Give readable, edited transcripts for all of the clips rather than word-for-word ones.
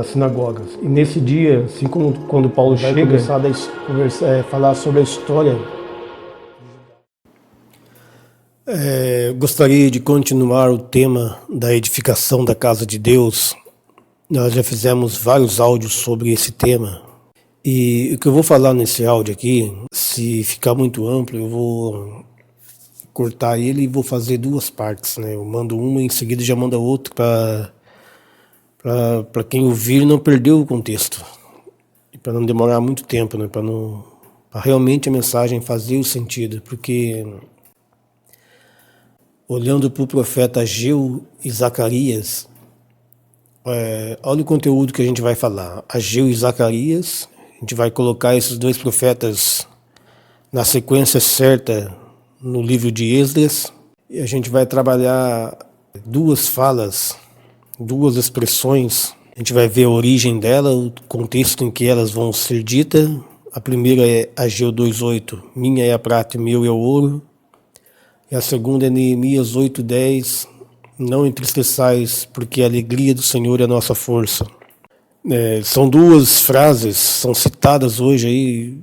nas sinagogas. E nesse dia, assim como quando Paulo vai começar a falar sobre a história. Gostaria de continuar o tema da edificação da casa de Deus. Nós já fizemos vários áudios sobre esse tema. E o que eu vou falar nesse áudio aqui, se ficar muito amplo, eu vou cortar ele e vou fazer duas partes, né? Eu mando uma e em seguida já mando a outra para quem ouvir não perder o contexto. E para não demorar muito tempo, né? Para realmente a mensagem fazer o sentido. Porque olhando para o profeta Ageu e Zacarias, olha o conteúdo que a gente vai falar. Ageu e Zacarias, a gente vai colocar esses dois profetas na sequência certa no livro de Esdras, e a gente vai trabalhar duas falas, duas expressões. A gente vai ver a origem dela, o contexto em que elas vão ser ditas. A primeira é Ageu 2:8, minha é a prata e meu é o ouro. E a segunda é Neemias 8:10, não entristeçais, porque a alegria do Senhor é a nossa força. São duas frases, são citadas hoje aí.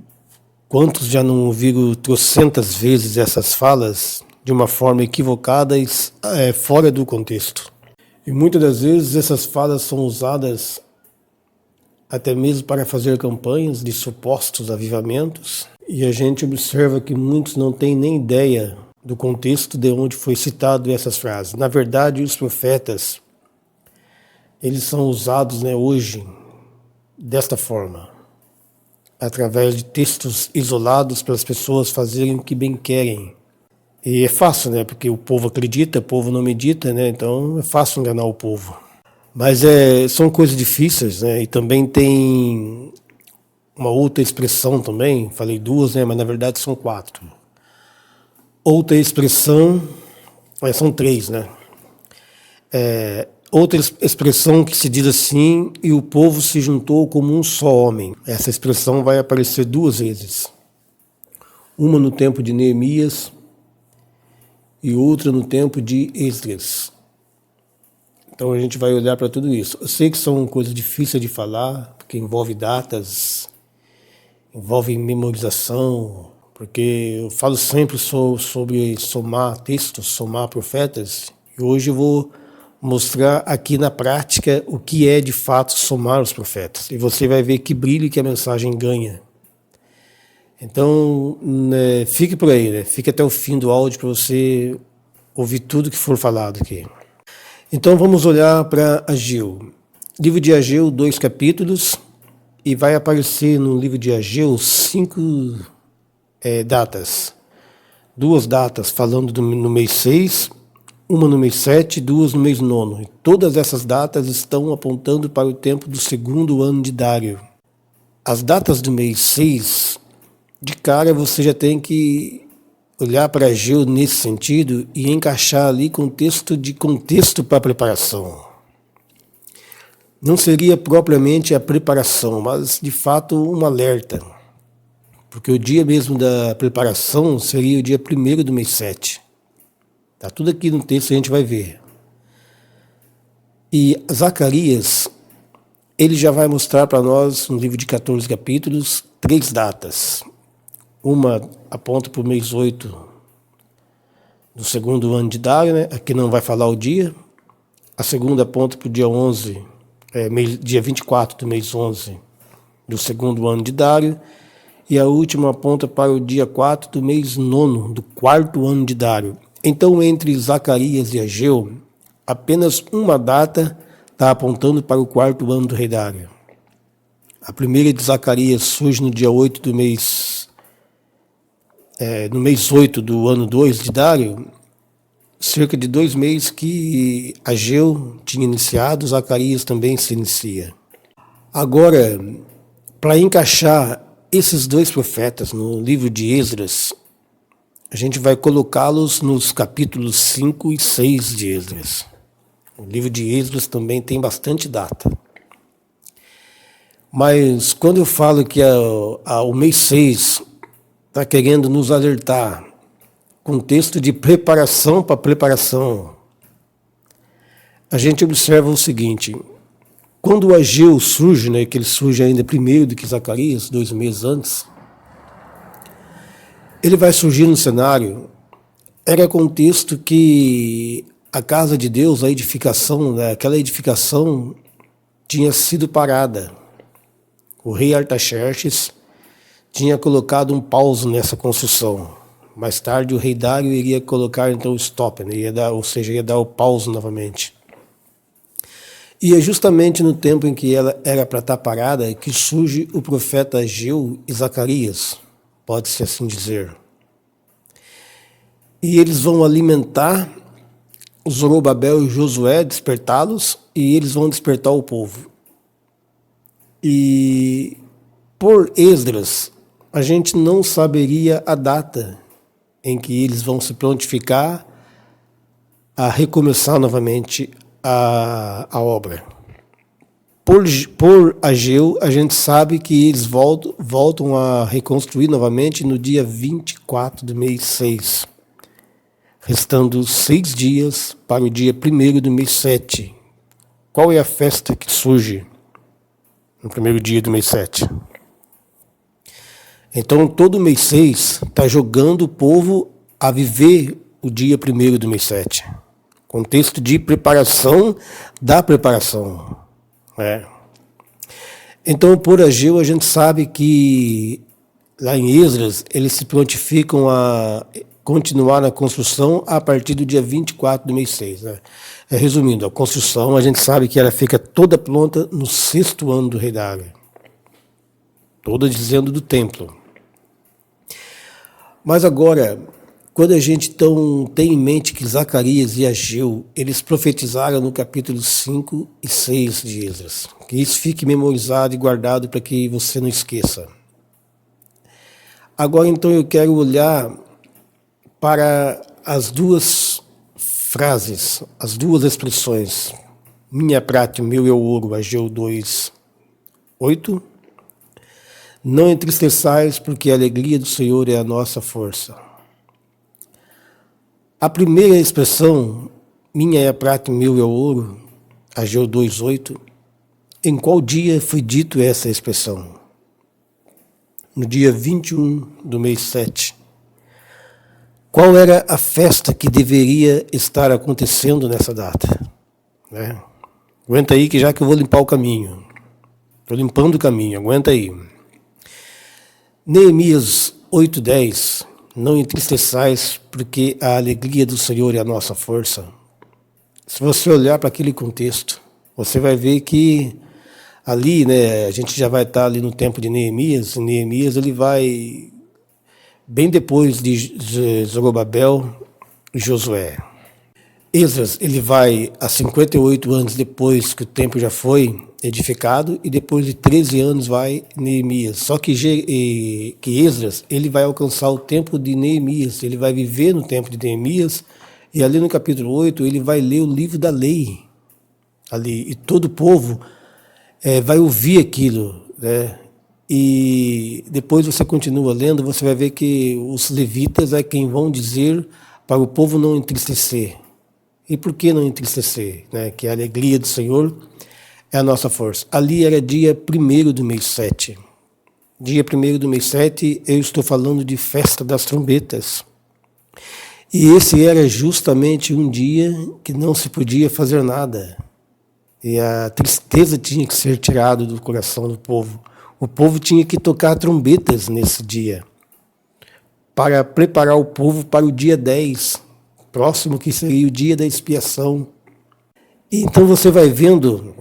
Quantos já não ouviram trocentas vezes essas falas de uma forma equivocada e fora do contexto? E muitas das vezes essas falas são usadas até mesmo para fazer campanhas de supostos avivamentos, e a gente observa que muitos não têm nem ideia do contexto de onde foi citado essas frases. Na verdade, os profetas, eles são usados, hoje desta forma, através de textos isolados para as pessoas fazerem o que bem querem. E é fácil, porque o povo acredita, o povo não medita, então é fácil enganar o povo. Mas são coisas difíceis, e também tem uma outra expressão também, falei duas, mas na verdade são quatro. Outra expressão, são três, outra expressão que se diz assim, e o povo se juntou como um só homem. Essa expressão vai aparecer duas vezes. Uma no tempo de Neemias e outra no tempo de Esdras. Então a gente vai olhar para tudo isso. Eu sei que são coisas difíceis de falar, porque envolve datas, envolve memorização, porque eu falo sempre sobre somar textos, somar profetas, e hoje eu vou mostrar aqui na prática o que é de fato somar os profetas. E você vai ver que brilho que a mensagem ganha. Então, fique por aí, fique até o fim do áudio para você ouvir tudo que for falado aqui. Então vamos olhar para Ageu. Livro de Ageu, 2 capítulos, e vai aparecer no livro de Ageu 5 datas. 2 datas falando no mês 6, uma no mês 7, 2 no mês 9. E todas essas datas estão apontando para o tempo do 2º ano de Dário. As datas do mês 6, de cara você já tem que olhar para Ageu nesse sentido e encaixar ali contexto para a preparação. Não seria propriamente a preparação, mas de fato um alerta. Porque o dia mesmo da preparação seria o dia 1º do mês 7. Está tudo aqui no texto, a gente vai ver. E Zacarias, ele já vai mostrar para nós, no livro de 14 capítulos, 3 datas. Uma aponta para o mês 8 do 2º ano de Dário, aqui não vai falar o dia. A segunda aponta para o dia 11, dia 24 do mês 11 do 2º ano de Dário. E a última aponta para o dia 4 do mês 9 do 4º ano de Dário. Então, entre Zacarias e Ageu, apenas uma data está apontando para o 4º ano do rei Dário. A primeira de Zacarias surge no dia 8 do mês... no mês 8 do ano 2 de Dário, cerca de 2 meses que Ageu tinha iniciado, Zacarias também se inicia. Agora, para encaixar esses 2 profetas no livro de Esdras, a gente vai colocá-los nos capítulos 5 e 6 de Esdras. O livro de Esdras também tem bastante data. Mas quando eu falo que o mês 6 está querendo nos alertar, contexto de preparação para preparação, a gente observa o seguinte: Quando o Ageu surge, né, que ele surge ainda primeiro do que Zacarias, 2 meses antes, ele vai surgir no cenário, era contexto que a casa de Deus, a edificação, né, aquela edificação tinha sido parada. O rei Artaxerxes tinha colocado um pause nessa construção. Mais tarde o rei Dário iria colocar então o stop, né, ia dar o pause novamente. E é justamente no tempo em que ela era para estar parada que surge o profeta Ageu e Zacarias, pode-se assim dizer. E eles vão alimentar Zorobabel e Josué, despertá-los, e eles vão despertar o povo. E por Esdras, a gente não saberia a data em que eles vão se prontificar a recomeçar novamente a obra. Por Ageu, a gente sabe que eles voltam a reconstruir novamente no dia 24 do mês 6, restando 6 dias para o dia 1º do mês 7. Qual é a festa que surge no primeiro dia do mês 7? Então, todo mês 6 está jogando o povo a viver o dia 1º do mês 7. Contexto de preparação da preparação. Então, por Ageu, a gente sabe que lá em Esdras, eles se prontificam a continuar na construção a partir do dia 24 do mês 6. Né? Resumindo, a construção, a gente sabe que ela fica toda pronta no 6º ano do rei Dário. Toda dizendo do templo. Mas agora, quando a gente então tem em mente que Zacarias e Ageu, eles profetizaram no capítulo 5 e 6 de Esdras. Que isso fique memorizado e guardado para que você não esqueça. Agora então eu quero olhar para as duas frases, as duas expressões. Minha prata e meu é o ouro, Ageu 2:8. Não entristeçais, porque a alegria do Senhor é a nossa força. A primeira expressão, minha é a prata e meu é o ouro, Ageu 2:8, em qual dia foi dito essa expressão? No dia 21 do mês 7. Qual era a festa que deveria estar acontecendo nessa data? Aguenta aí que já que eu vou limpar o caminho. Estou limpando o caminho, aguenta aí. Neemias 8:10, não entristeçais, porque a alegria do Senhor é a nossa força. Se você olhar para aquele contexto, você vai ver que ali, né, a gente já vai estar ali no tempo de Neemias. Neemias ele vai bem depois de Zorobabel e Josué. Esdras ele vai a 58 anos depois que o templo já foi edificado, e depois de 13 anos vai Neemias. Só que Esdras ele vai alcançar o tempo de Neemias, ele vai viver no tempo de Neemias, e ali no capítulo 8 ele vai ler o livro da lei, ali, e todo o povo vai ouvir aquilo, né? E depois você continua lendo, você vai ver que os levitas é quem vão dizer para o povo não entristecer. E por que não entristecer? Né? Que a alegria do Senhor é a nossa força. Ali era dia 1º do mês 7. Dia 1º do mês 7, eu estou falando de festa das trombetas. E esse era justamente um dia que não se podia fazer nada. E a tristeza tinha que ser tirada do coração do povo. O povo tinha que tocar trombetas nesse dia, para preparar o povo para o dia 10, próximo que seria o dia da expiação. E então você vai vendo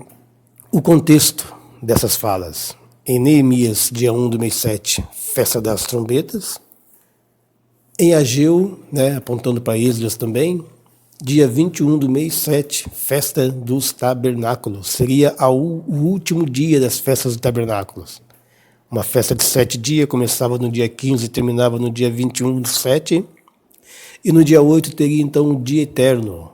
o contexto dessas falas. Em Neemias, dia 1 do mês 7, festa das trombetas. Em Ageu, né, apontando para Esdras também, dia 21 do mês 7, festa dos tabernáculos. Seria o último dia das festas dos tabernáculos. Uma festa de 7 dias, começava no dia 15 e terminava no dia 21 do 7. E no dia 8 teria então um dia eterno.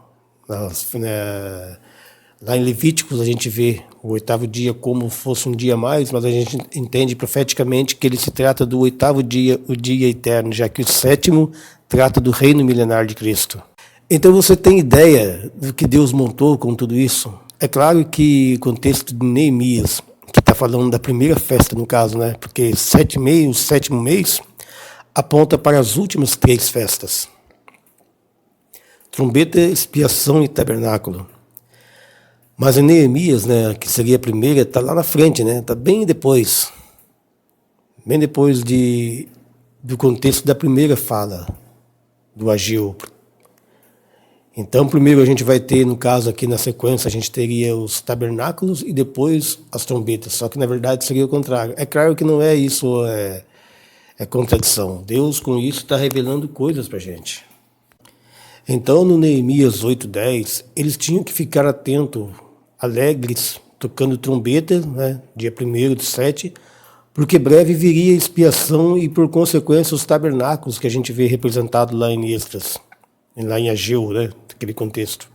Lá em Levíticos a gente vê o 8º dia como fosse um dia a mais, mas a gente entende profeticamente que ele se trata do 8º dia, o dia eterno, já que o 7º trata do reino milenar de Cristo. Então você tem ideia do que Deus montou com tudo isso? É claro que o contexto de Neemias, que está falando da primeira festa, no caso, né? Porque 7 meses, o sétimo mês, aponta para as últimas 3 festas. Trombeta, expiação e tabernáculo. Mas em Neemias, né, que seria a primeira, está lá na frente, né? Está bem depois. Bem depois do contexto da primeira fala do Ageu. Então, primeiro a gente vai ter, no caso aqui na sequência, a gente teria os tabernáculos e depois as trombetas. Só que na verdade seria o contrário. É claro que não é isso, é contradição. Deus com isso está revelando coisas para a gente. Então, no Neemias 8:10, eles tinham que ficar atentos, alegres, tocando trombeta, né, dia 1º/7, porque breve viria a expiação e, por consequência, os tabernáculos que a gente vê representado lá em Esdras, lá em Ageu, né, naquele contexto.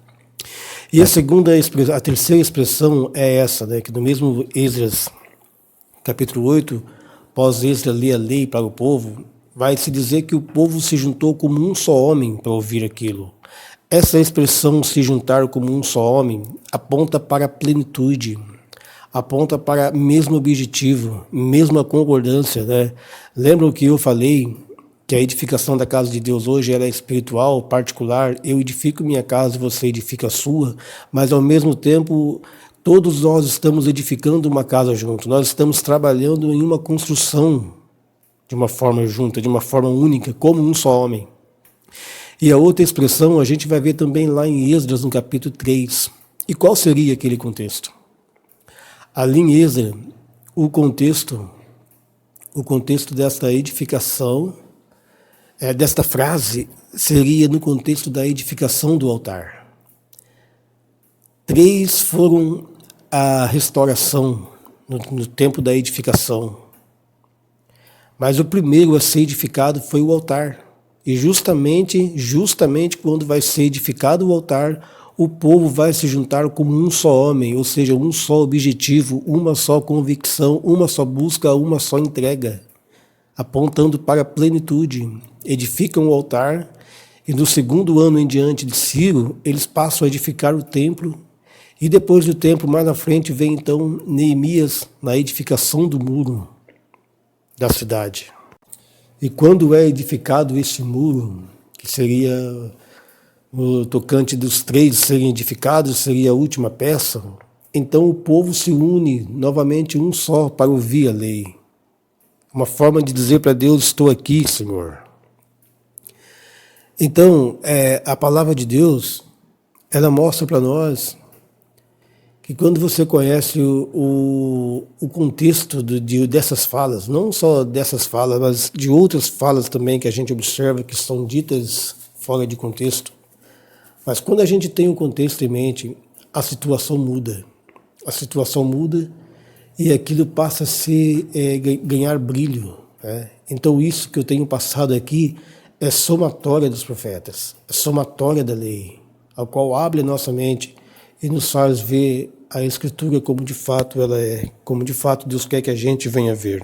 E a terceira expressão é essa, né, que no mesmo Esdras, capítulo 8, após Esdras ler a lei para o povo, vai se dizer que o povo se juntou como um só homem para ouvir aquilo. Essa expressão, se juntar como um só homem, aponta para a plenitude, aponta para o mesmo objetivo, mesma concordância, né? Lembram que eu falei que a edificação da casa de Deus hoje ela é espiritual, particular? Eu edifico minha casa e você edifica a sua, mas ao mesmo tempo todos nós estamos edificando uma casa junto, nós estamos trabalhando em uma construção de uma forma junta, de uma forma única, como um só homem. E a outra expressão a gente vai ver também lá em Esdras, no capítulo 3. E qual seria aquele contexto? Ali em Esdras, o contexto desta edificação, desta frase, seria no contexto da edificação do altar. 3 foram a restauração no tempo da edificação. Mas o primeiro a ser edificado foi o altar. E justamente quando vai ser edificado o altar, o povo vai se juntar como um só homem, ou seja, um só objetivo, uma só convicção, uma só busca, uma só entrega, apontando para a plenitude. Edificam o altar e no 2º ano em diante de Ciro, eles passam a edificar o templo. E depois do templo, mais na frente, vem então Neemias na edificação do muro da cidade. E quando é edificado este muro, que seria o tocante dos 3 serem edificados, seria a última peça, então o povo se une novamente um só para ouvir a lei. Uma forma de dizer para Deus, estou aqui, Senhor. Então, a palavra de Deus, ela mostra para nós que quando você conhece o contexto dessas falas, não só dessas falas, mas de outras falas também que a gente observa que são ditas fora de contexto, mas quando a gente tem o contexto em mente, a situação muda. A situação muda e aquilo passa a ganhar brilho. Né? Então isso que eu tenho passado aqui é somatória dos profetas, é somatória da lei, a qual abre a nossa mente e nos faz ver a Escritura como de fato ela é, como de fato Deus quer que a gente venha ver.